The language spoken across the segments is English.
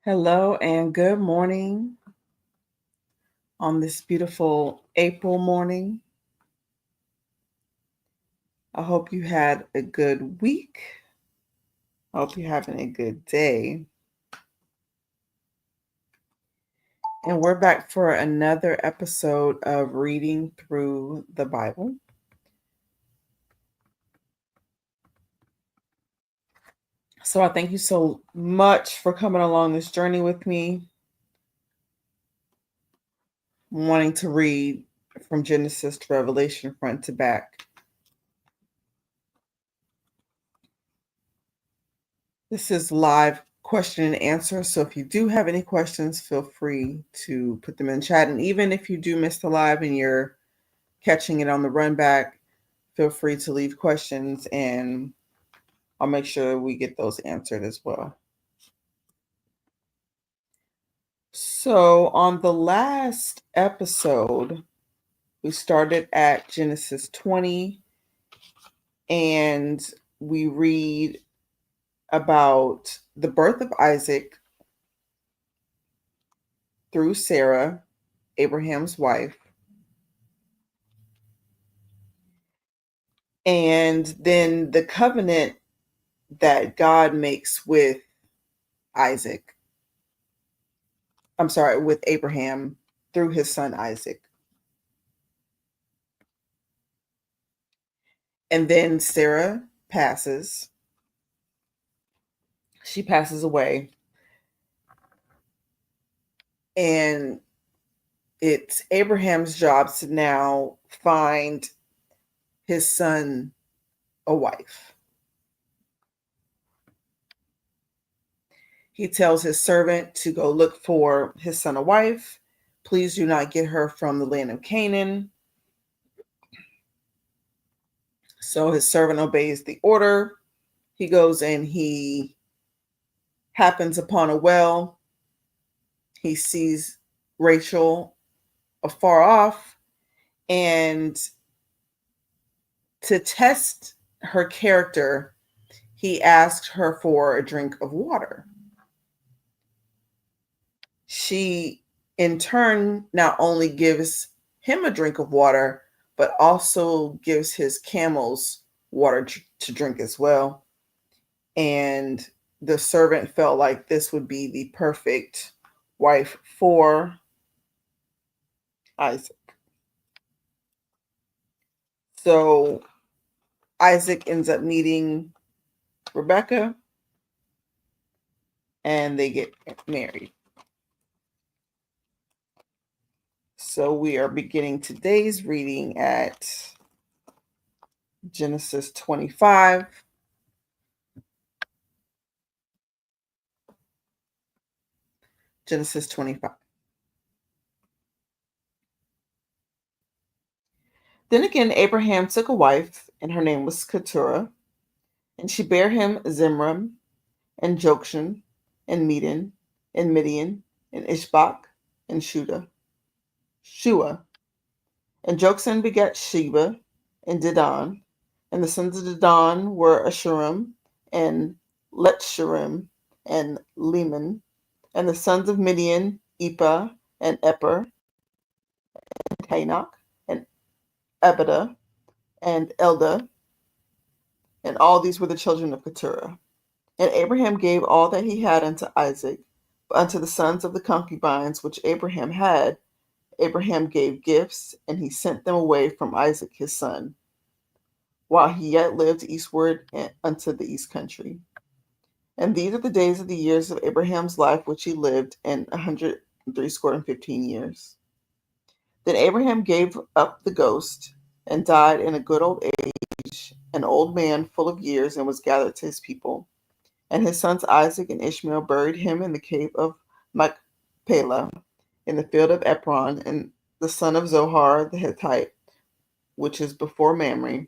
Hello and good morning on this beautiful April morning. I hope you had a good week. I hope you're having a good day. And we're back for another episode of Reading Through the Bible. So I thank you so much for coming along this journey with me, wanting to read from Genesis to Revelation front to back. This is live question and answer. So if you do have any questions, feel free to put them in chat. And even if you do miss the live and you're catching it on the run back, feel free to leave questions and I'll make sure we get those answered as well. So on the last episode, we started at Genesis 20 and we read about the birth of Isaac through Sarah, Abraham's wife. And then the covenant that God makes with with Abraham through his son Isaac. And then Sarah passes. She passes away. And it's Abraham's job to now find his son a wife. He tells his servant to go look for his son a wife. Please do not get her from the land of Canaan. So his servant obeys the order. He goes and he happens upon a well. He sees Rachel afar off, and to test her character, he asked her for a drink of water. She, in turn, not only gives him a drink of water, but also gives his camels water to drink as well. And the servant felt like this would be the perfect wife for Isaac. So Isaac ends up meeting Rebecca and they get married. So we are beginning today's reading at Genesis 25. Genesis 25. Then again, Abraham took a wife, and her name was Keturah, and she bare him Zimram, and Jokshan, and Medan, and Midian, and Ishbak, and Shua. And Joksan begat Sheba, and Dedan, and the sons of Dedan were Ashurim, and Letshurim, and Leman, and the sons of Midian, Ephah, and Epher, and Tanach, and Abida, and Eldah, and all these were the children of Keturah. And Abraham gave all that he had unto Isaac, but unto the sons of the concubines which Abraham had, Abraham gave gifts, and he sent them away from Isaac his son, while he yet lived eastward unto the east country. And these are the days of the years of Abraham's life which he lived, and 115 years. Then Abraham gave up the ghost, and died in a good old age, an old man full of years, and was gathered to his people. And his sons Isaac and Ishmael buried him in the cave of Machpelah, in the field of Ekron, and the son of Zohar the Hittite, which is before Mamre,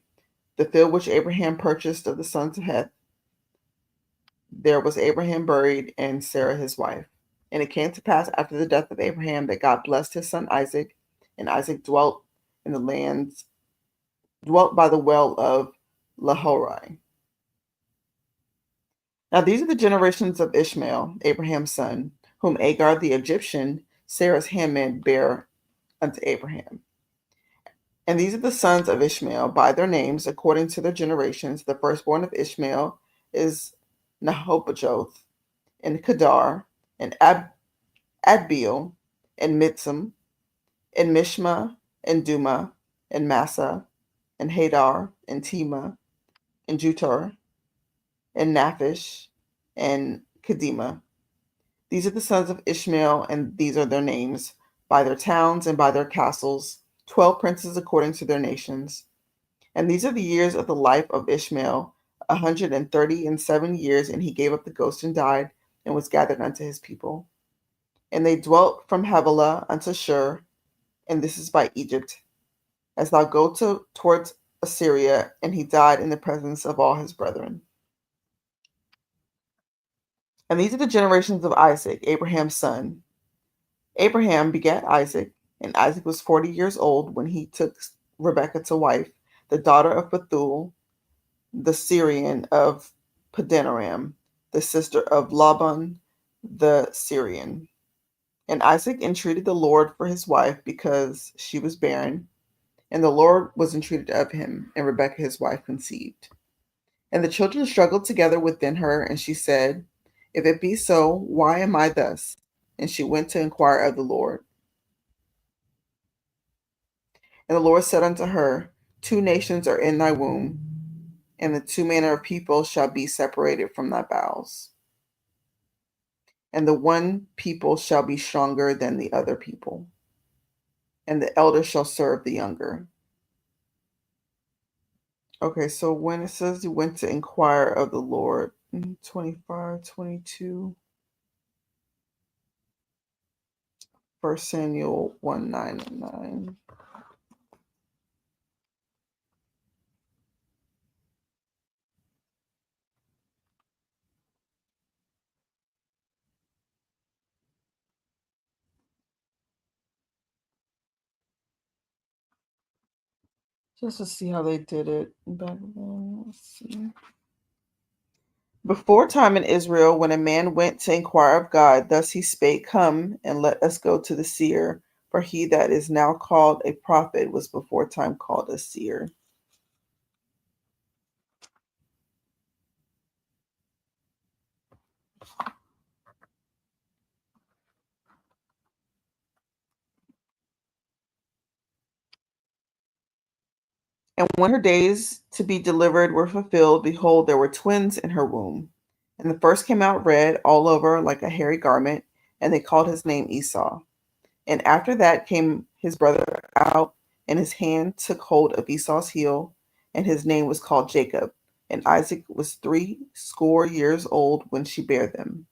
the field which Abraham purchased of the sons of Heth. There was Abraham buried, and Sarah his wife. And it came to pass after the death of Abraham that God blessed his son Isaac, and Isaac dwelt in the lands, dwelt by the well of Laharai. Now these are the generations of Ishmael, Abraham's son. whom Agar the Egyptian, Sarah's handmaid, bare unto Abraham. And these are the sons of Ishmael by their names, according to their generations. The firstborn of Ishmael is Nehopajoth, and Kedar, and Adbeel, and Mitzam, and Mishma, and Duma, and Massa, and Hadar, and Tema, and Jutar, and Naphish, and Kedema. These are the sons of Ishmael, and these are their names, by their towns and by their castles, 12 princes according to their nations. And these are the years of the life of Ishmael, 137 years, and he gave up the ghost and died, and was gathered unto his people. And they dwelt from Havilah unto Shur, and this is by Egypt, as thou go towards Assyria, and he died in the presence of all his brethren. And these are the generations of Isaac, Abraham's son. Abraham begat Isaac, and Isaac was 40 years old when he took Rebekah to wife, the daughter of Bethuel, the Syrian of Padanaram, the sister of Laban the Syrian. And Isaac entreated the Lord for his wife because she was barren, and the Lord was entreated of him, and Rebekah his wife conceived. And the children struggled together within her, and she said, If it be so, why am I thus? And she went to inquire of the Lord. And the Lord said unto her, 2 nations are in thy womb, and the 2 manner of people shall be separated from thy bowels. And the one people shall be stronger than the other people, and the elder shall serve the younger. Okay, so when it says you went to inquire of the Lord, 25, 22, 1 Samuel 1, 9 and 9. Just to see how they did it back then. Let's see. Before time in Israel, when a man went to inquire of God, thus he spake, Come, and let us go to the seer, for he that is now called a prophet was before time called a seer. And when her days to be delivered were fulfilled, behold, there were twins in her womb. And the first came out red all over like a hairy garment, and they called his name Esau. And after that came his brother out, and his hand took hold of Esau's heel, and his name was called Jacob. And Isaac was 80 years old when she bare them.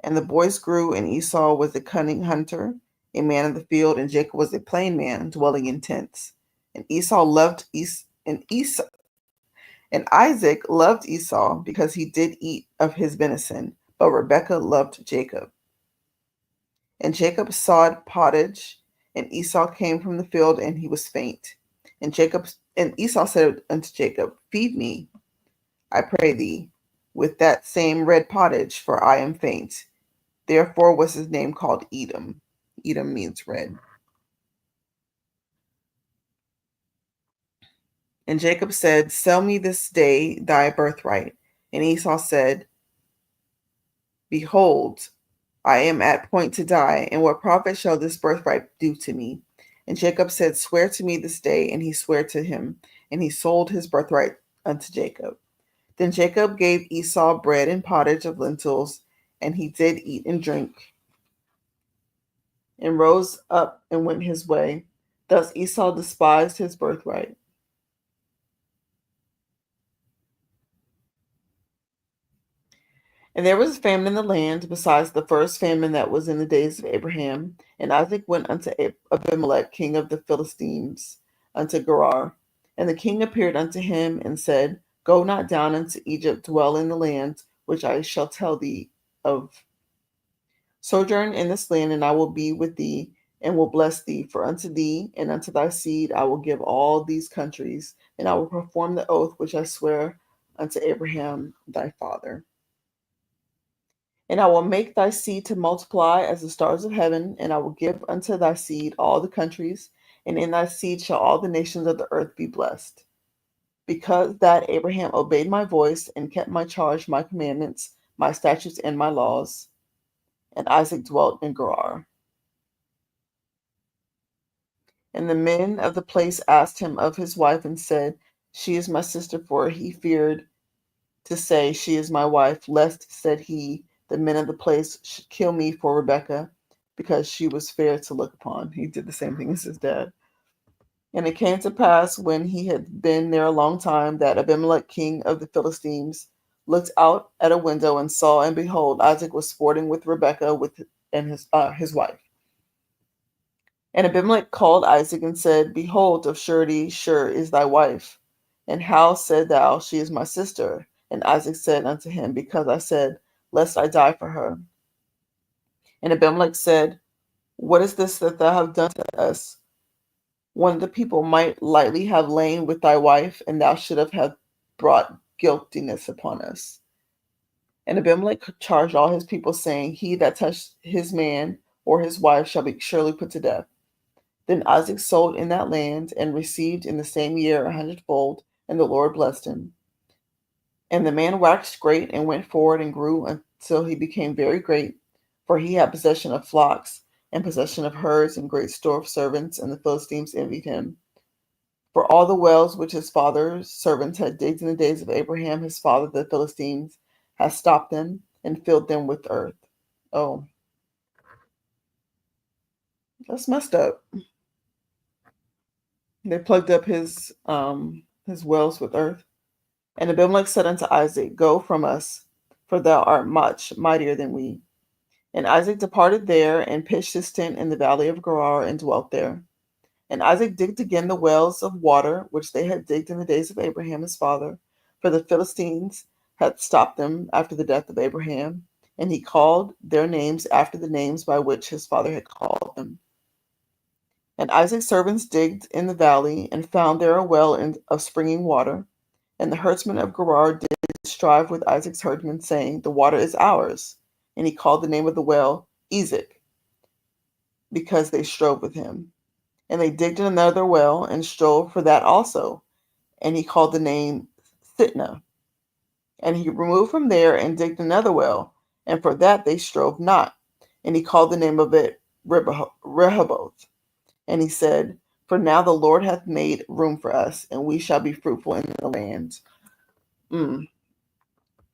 And the boys grew, and Esau was a cunning hunter, a man of the field, and Jacob was a plain man, dwelling in tents. And Esau loved and Isaac loved Esau because he did eat of his venison, but Rebekah loved Jacob. And Jacob sawed pottage, and Esau came from the field, and he was faint. And Esau said unto Jacob, Feed me, I pray thee, with that same red pottage, for I am faint. Therefore was his name called Edom. Edom means red. And Jacob said, Sell me this day thy birthright. And Esau said, Behold, I am at point to die, and what profit shall this birthright do to me? And Jacob said, Swear to me this day. And he sware to him, and he sold his birthright unto Jacob. Then Jacob gave Esau bread and pottage of lentils, and he did eat and drink, and rose up and went his way. Thus Esau despised his birthright. And there was a famine in the land, besides the first famine that was in the days of Abraham. And Isaac went unto Abimelech, king of the Philistines, unto Gerar. And the king appeared unto him and said, Go not down into Egypt, dwell in the land which I shall tell thee of. Sojourn in this land, and I will be with thee, and will bless thee. For unto thee and unto thy seed I will give all these countries, and I will perform the oath which I swear unto Abraham thy father. And I will make thy seed to multiply as the stars of heaven, and I will give unto thy seed all the countries, and in thy seed shall all the nations of the earth be blessed. Because that Abraham obeyed my voice and kept my charge, my commandments, my statutes, and my laws. And Isaac dwelt in Gerar. And the men of the place asked him of his wife and said, She is my sister, for he feared to say, She is my wife, lest, said he, the men of the place should kill me for Rebekah, because she was fair to look upon. He did the same thing as his dad. And it came to pass, when he had been there a long time, that Abimelech, king of the Philistines, looked out at a window and saw, and behold, Isaac was sporting with Rebekah and his wife. And Abimelech called Isaac and said, Behold, of surety, sure is thy wife. And how said thou, She is my sister? And Isaac said unto him, Because I said, Lest I die for her. And Abimelech said, What is this that thou hast done to us? One of the people might lightly have lain with thy wife, and thou should have brought guiltiness upon us. And Abimelech charged all his people, saying, He that touched his man or his wife shall be surely put to death. Then Isaac sold in that land and received in the same year 100-fold, and the Lord blessed him. And the man waxed great and went forward and grew until he became very great, for he had possession of flocks and possession of herds and great store of servants, and the Philistines envied him. For all the wells which his father's servants had digged in the days of Abraham, his father, the Philistines, had stopped them and filled them with earth. Oh, that's messed up. They plugged up his wells with earth. And Abimelech said unto Isaac, Go from us, for thou art much mightier than we. And Isaac departed there and pitched his tent in the valley of Gerar and dwelt there. And Isaac digged again the wells of water which they had digged in the days of Abraham his father, for the Philistines had stopped them after the death of Abraham, and he called their names after the names by which his father had called them. And Isaac's servants digged in the valley and found there a well of springing water. And the herdsmen of Gerar did strive with Isaac's herdsmen, saying, The water is ours. And he called the name of the well Ezek, because they strove with him. And they digged another well and strove for that also. And he called the name Sitnah. And he removed from there and digged another well, and for that they strove not. And he called the name of it Rehoboth. And he said, For now the Lord hath made room for us, and we shall be fruitful in the land. And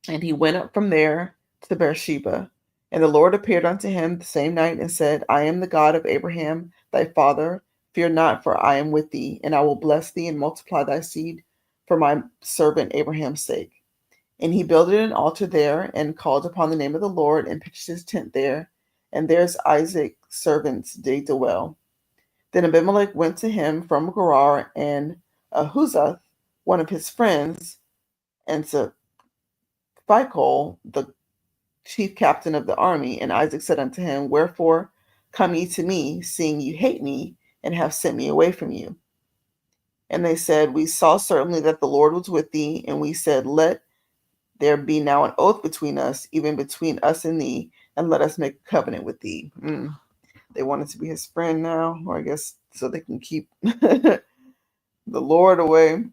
he went up from there to Beersheba. And the Lord appeared unto him the same night and said, I am the God of Abraham thy father. Fear not, for I am with thee, and I will bless thee and multiply thy seed for my servant Abraham's sake. And he builded an altar there and called upon the name of the Lord and pitched his tent there. And there's Isaac's servants digged a well. Then Abimelech went to him from Gerar, and Ahuzath, one of his friends, and to Phicol, the chief captain of the army. And Isaac said unto him, Wherefore come ye to me, seeing you hate me, and have sent me away from you? And they said, We saw certainly that the Lord was with thee, and we said, Let there be now an oath between us, even between us and thee, and let us make a covenant with thee. They wanted to be his friend now, or I guess so they can keep the Lord away,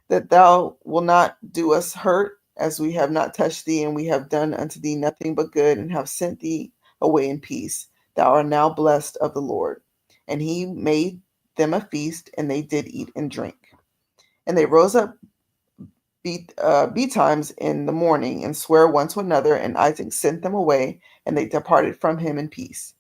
that thou will not do us hurt, as we have not touched thee, and we have done unto thee nothing but good, and have sent thee away in peace. Thou art now blessed of the Lord. And he made them a feast, and they did eat and drink. And they rose up betimes in the morning, and sware one to another, and Isaac sent them away, and they departed from him in peace.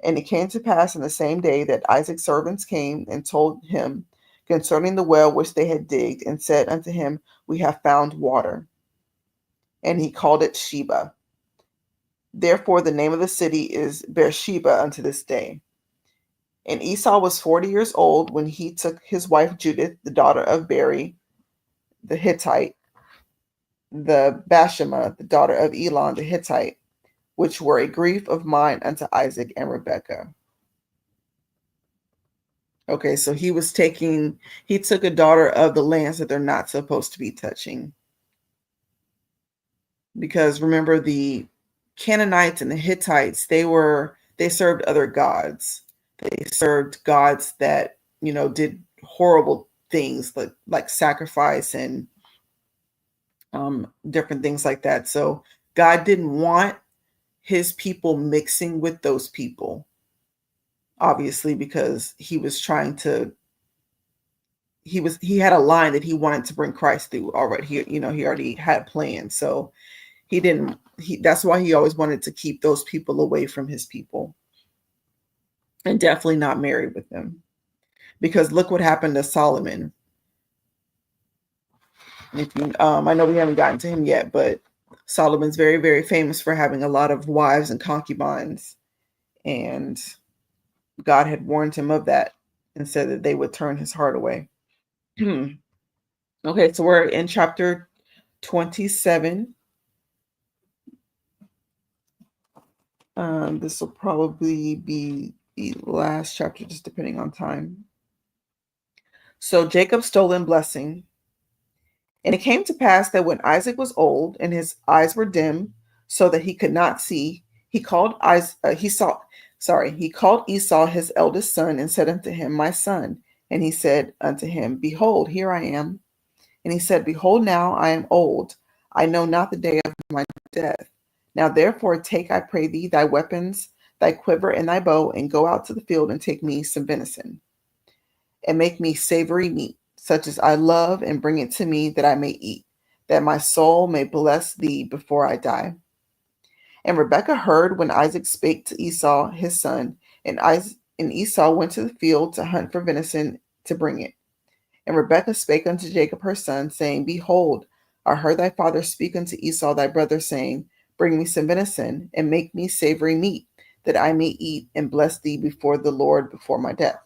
And it came to pass in the same day that Isaac's servants came and told him concerning the well which they had digged, and said unto him, We have found water. And he called it Sheba. Therefore the name of the city is Beersheba unto this day. And Esau was 40 years old when he took his wife Judith, the daughter of Beri the Hittite, the Bashema, the daughter of Elon the Hittite, which were a grief of mine unto Isaac and Rebekah. Okay, so he took a daughter of the lands that they're not supposed to be touching. Because remember, the Canaanites and the Hittites, they served other gods. They served gods that, did horrible things like sacrifice and different things like that. So God didn't want his people mixing with those people, obviously, because he had a line that he wanted to bring Christ through already. He already had plans. So that's why he always wanted to keep those people away from his people and definitely not marry with them. Because look what happened to Solomon. I know we haven't gotten to him yet, but Solomon's very, very famous for having a lot of wives and concubines. And God had warned him of that and said that they would turn his heart away. Okay, so we're in chapter 27. This will probably be the last chapter, just depending on time. So Jacob stole in blessing. And it came to pass that when Isaac was old and his eyes were dim, so that he could not see, he called Esau his eldest son and said unto him, My son. And he said unto him, Behold, here I am. And he said, Behold, now I am old. I know not the day of my death. Now therefore take, I pray thee, thy weapons, thy quiver, and thy bow, and go out to the field and take me some venison, and make me savory meat, such as I love, and bring it to me that I may eat, that my soul may bless thee before I die. And Rebekah heard when Isaac spake to Esau his son, and Esau went to the field to hunt for venison to bring it. And Rebekah spake unto Jacob her son, saying, Behold, I heard thy father speak unto Esau thy brother, saying, Bring me some venison, and make me savory meat, that I may eat and bless thee before the Lord before my death.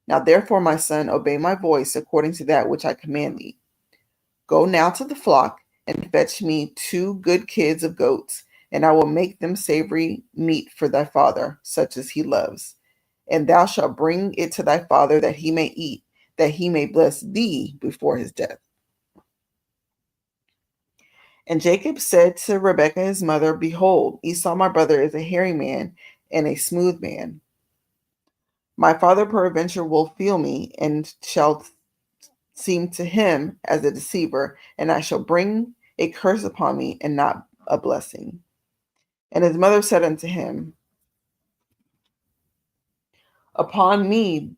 Now therefore, my son, obey my voice according to that which I command thee. Go now to the flock, and fetch me 2 good kids of goats, and I will make them savory meat for thy father, such as he loves. And thou shalt bring it to thy father, that he may eat, that he may bless thee before his death. And Jacob said to Rebekah his mother, Behold, Esau my brother is a hairy man and a smooth man. My father peradventure will feel me, and shall seem to him as a deceiver, and I shall bring a curse upon me, and not a blessing. And his mother said unto him, Upon me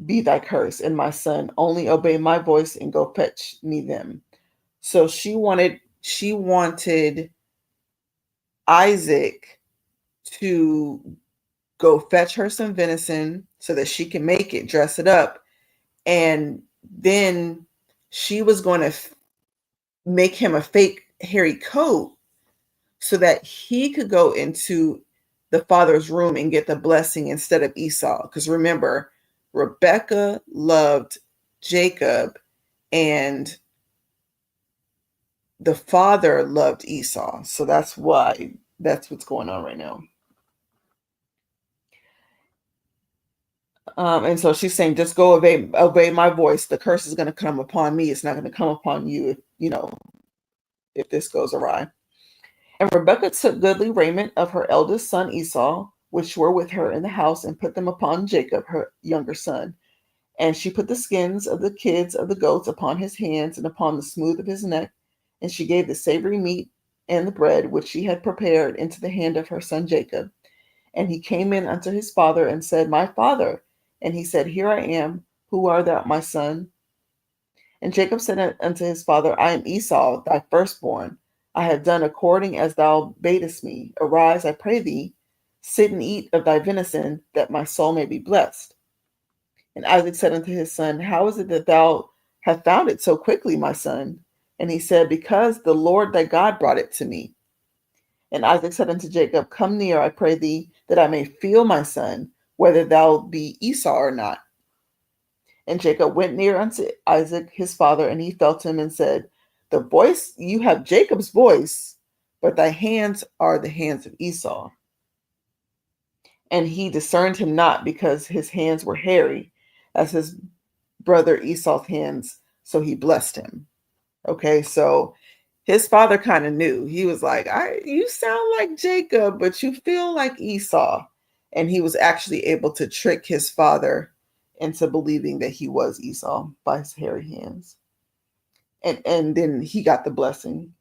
be thy curse, and my son, only obey my voice and go fetch me them. So she wanted Isaac to go fetch her some venison so that she can make it, dress it up, and then she was going to make him a fake hairy coat so that he could go into the father's room and get the blessing instead of Esau. Because remember, Rebekah loved Jacob and the father loved Esau. So that's what's going on right now. And so she's saying, just go obey my voice. The curse is going to come upon me. It's not going to come upon you, if this goes awry. And Rebekah took goodly raiment of her eldest son Esau, which were with her in the house, and put them upon Jacob, her younger son. And she put the skins of the kids of the goats upon his hands and upon the smooth of his neck. And she gave the savory meat and the bread which she had prepared into the hand of her son Jacob. And he came in unto his father and said, My father. And he said, Here I am. Who art thou, my son? And Jacob said unto his father, I am Esau, thy firstborn. I have done according as thou badest me. Arise, I pray thee, sit and eat of thy venison, that my soul may be blessed. And Isaac said unto his son, How is it that thou hast found it so quickly, my son? And he said, Because the Lord thy God brought it to me. And Isaac said unto Jacob, Come near, I pray thee, that I may feel, my son, whether thou be Esau or not. And Jacob went near unto Isaac his father, and he felt him and said, You have Jacob's voice, but thy hands are the hands of Esau. And he discerned him not, because his hands were hairy, as his brother Esau's hands, so he blessed him. Okay, so His father kind of knew. He was like, you sound like Jacob, but you feel like Esau. And he was actually able to trick his father into believing that he was Esau by his hairy hands. And then he got the blessing.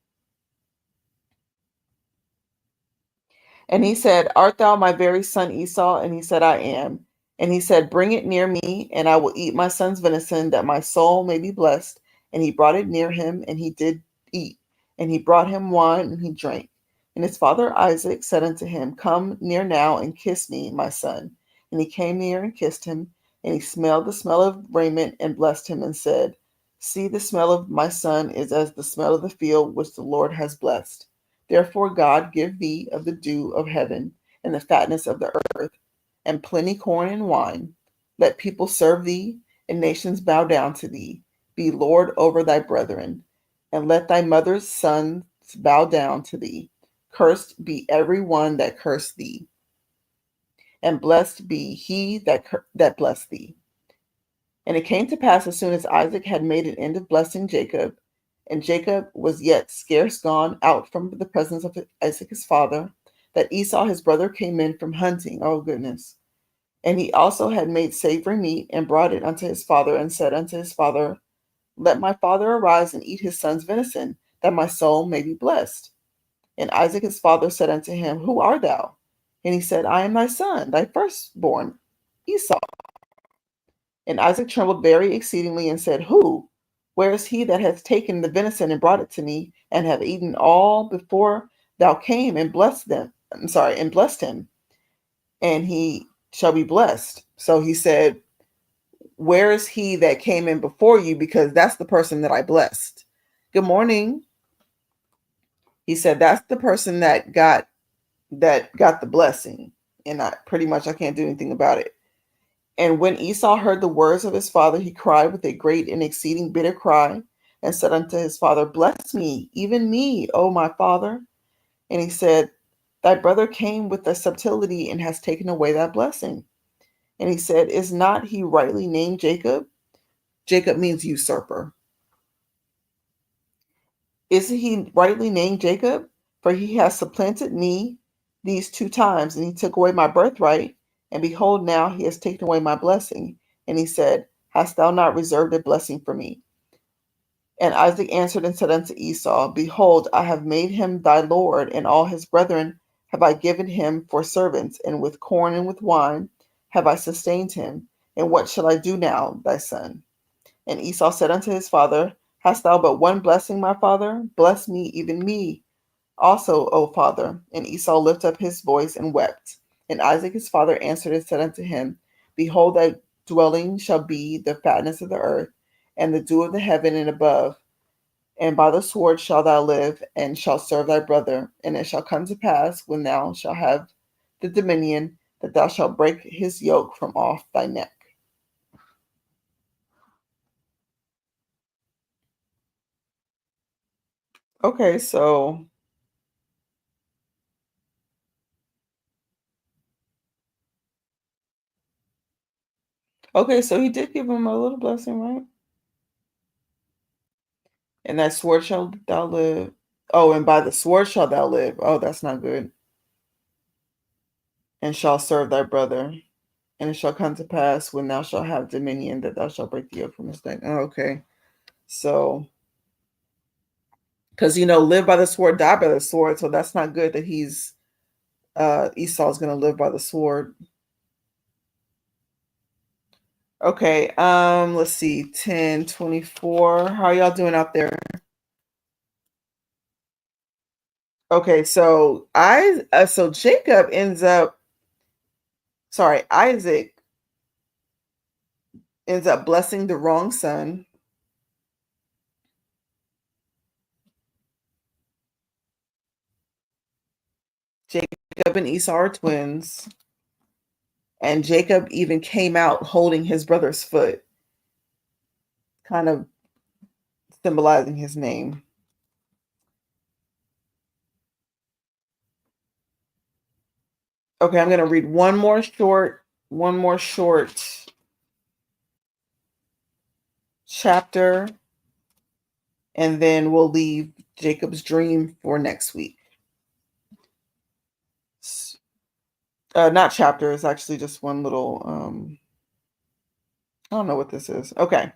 And he said, Art thou my very son Esau? And he said, I am. And he said, Bring it near me, and I will eat my son's venison, that my soul may be blessed. And he brought it near him, and he did eat. And he brought him wine, and he drank. And his father Isaac said unto him, Come near now, and kiss me, my son. And he came near and kissed him. And he smelled the smell of raiment, and blessed him, and said, See, the smell of my son is as the smell of the field which the Lord has blessed. Therefore God give thee of the dew of heaven, and the fatness of the earth, and plenty corn and wine. Let people serve thee, and nations bow down to thee. Be Lord over thy brethren, and let thy mother's sons bow down to thee. Cursed be every one that cursed thee, and blessed be he that blessed thee. And it came to pass, as soon as Isaac had made an end of blessing Jacob, and Jacob was yet scarce gone out from the presence of Isaac his father, that Esau his brother came in from hunting. Oh, goodness. And he also had made savory meat, and brought it unto his father, and said unto his father, Let my father arise and eat his son's venison, that my soul may be blessed. And Isaac his father said unto him, Who art thou? And he said, I am thy son, thy firstborn, Esau. And Isaac trembled very exceedingly, and said, Who? Where is he that hath taken the venison and brought it to me, and have eaten all before thou came, and blessed them? And blessed him, and he shall be blessed. So he said, Where is he that came in before you? Because that's the person that I blessed. Good morning. He said, That's the person that got the blessing. And I can't do anything about it. And when Esau heard the words of his father, he cried with a great and exceeding bitter cry, and said unto his father, Bless me, even me, O my father. And he said, Thy brother came with thy subtlety, and has taken away thy blessing. And he said, Is not he rightly named Jacob? Jacob means usurper. Is he rightly named Jacob? For he has supplanted me these 2 times, and he took away my birthright. And behold, now he has taken away my blessing. And he said, Hast thou not reserved a blessing for me? And Isaac answered and said unto Esau, Behold, I have made him thy lord, and all his brethren have I given him for servants, and with corn and with wine have I sustained him. And what shall I do now, thy son? And Esau said unto his father, Hast thou but one blessing, my father? Bless me, even me also, O father. And Esau lifted up his voice and wept. And Isaac his father answered and said unto him, Behold, thy dwelling shall be the fatness of the earth, and the dew of the heaven and above. And by the sword shalt thou live, and shalt serve thy brother. And it shall come to pass, when thou shalt have the dominion, that thou shalt break his yoke from off thy neck. Okay, so he did give him a little blessing, right? And that sword shall thou live. Oh, and by the sword shall thou live. Oh, that's not good. And shall serve thy brother. And it shall come to pass, when thou shalt have dominion, that thou shalt break the yoke from his neck. Oh, okay. So, because live by the sword, die by the sword. So that's not good that Esau's gonna live by the sword. Okay, let's see, 10:24. How are y'all doing out there? Okay, so Jacob Isaac ends up blessing the wrong son. Jacob and Esau are twins, and Jacob even came out holding his brother's foot, kind of symbolizing his name. Okay, I'm going to read one more short chapter, and then we'll leave Jacob's dream for next week. Not chapter, it's actually just one little, I don't know what this is. Okay.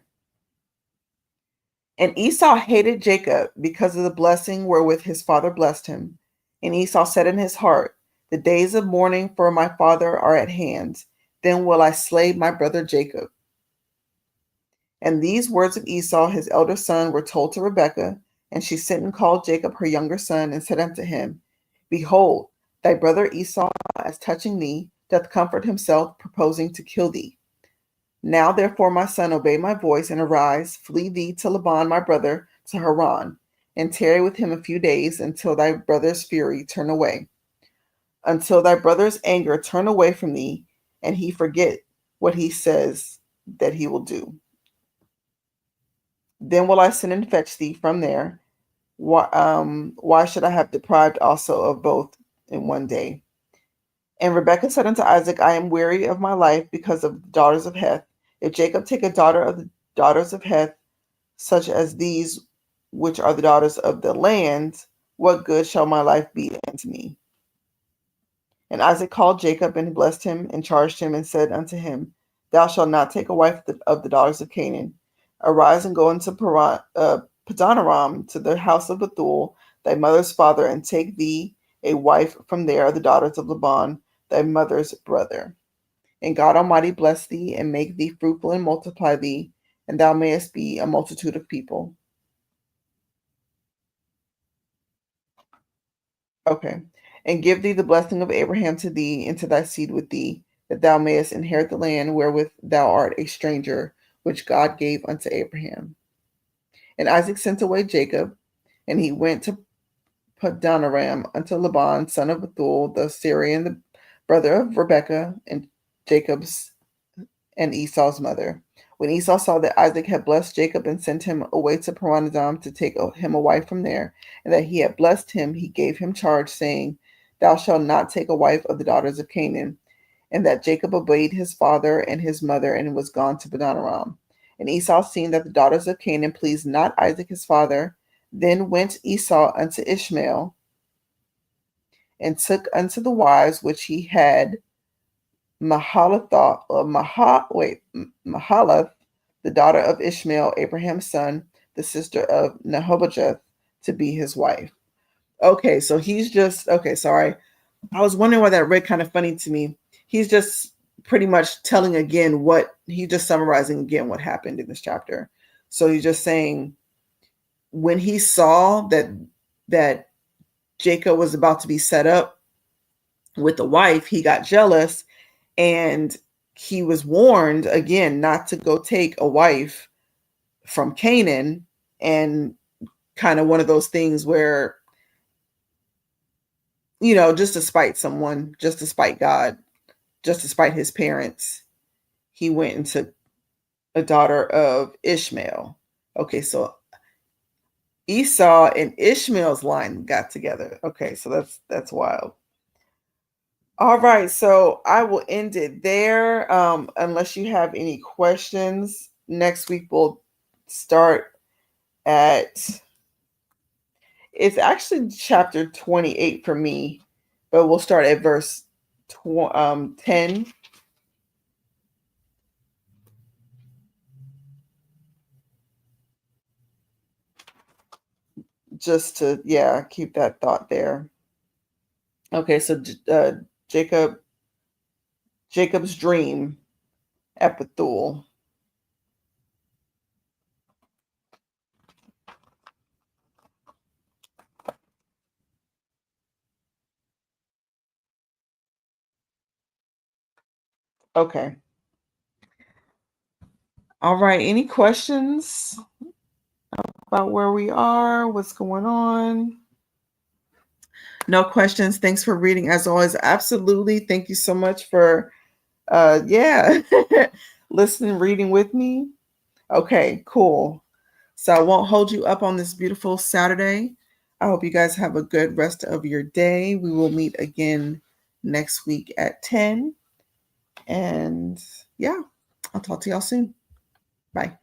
And Esau hated Jacob because of the blessing wherewith his father blessed him. And Esau said in his heart, the days of mourning for my father are at hand. Then will I slay my brother Jacob. And these words of Esau, his elder son, were told to Rebekah. And she sent and called Jacob her younger son, and said unto him, behold, thy brother Esau, as touching thee, doth comfort himself, purposing to kill thee. Now therefore, my son, obey my voice, and arise, flee thee to Laban my brother, to Haran, and tarry with him a few days, until thy brother's fury turn away, until thy brother's anger turn away from thee, and he forget what he says that he will do. Then will I send and fetch thee from there. Why should I have deprived also of both in one day? And Rebekah said unto Isaac, I am weary of my life because of the daughters of Heth. If Jacob take a daughter of the daughters of Heth, such as these which are the daughters of the land, what good shall my life be unto me? And Isaac called Jacob and blessed him and charged him and said unto him, thou shalt not take a wife of the daughters of Canaan. Arise and go into Padanaram to the house of Bethuel, thy mother's father, and take thee a wife from there of the daughters of Laban, thy mother's brother. And God Almighty bless thee and make thee fruitful and multiply thee, and thou mayest be a multitude of people. Okay. And give thee the blessing of Abraham to thee and to thy seed with thee, that thou mayest inherit the land wherewith thou art a stranger, which God gave unto Abraham. And Isaac sent away Jacob, and he went to Padanaram unto Laban, son of Bethuel, the Syrian, the brother of Rebekah, and Jacob's and Esau's mother. When Esau saw that Isaac had blessed Jacob and sent him away to Paranadam to take him a wife from there, and that he had blessed him, he gave him charge, saying, thou shalt not take a wife of the daughters of Canaan. And that Jacob obeyed his father and his mother, and was gone to Padanaram. And Esau, seeing that the daughters of Canaan pleased not Isaac his father, then went Esau unto Ishmael, and took unto the wives which he had Mahalath, the daughter of Ishmael, Abraham's son, the sister of Nehushtan, to be his wife. Okay, so he's just, okay, sorry. I was wondering why that read kind of funny to me. He's just pretty much telling again he's just summarizing again what happened in this chapter. So he's just saying when he saw that Jacob was about to be set up with a wife, he got jealous, and he was warned again not to go take a wife from Canaan, and kind of one of those things where, just to spite someone, just to spite God, just to spite his parents, he went and took a daughter of Ishmael. Okay, so Esau and Ishmael's line got together. Okay, so that's wild. All right, so I will end it there. Unless you have any questions, next week we'll start at, it's actually chapter 28 for me, but we'll start at verse 10. Just to, keep that thought there. Okay, so Jacob's dream at Bethuel. Okay. All right. Any questions about where we are? What's going on? No questions. Thanks for reading as always. Absolutely. Thank you so much for listening, reading with me. Okay, cool. So I won't hold you up on this beautiful Saturday. I hope you guys have a good rest of your day. We will meet again next week at 10. And I'll talk to y'all soon. Bye.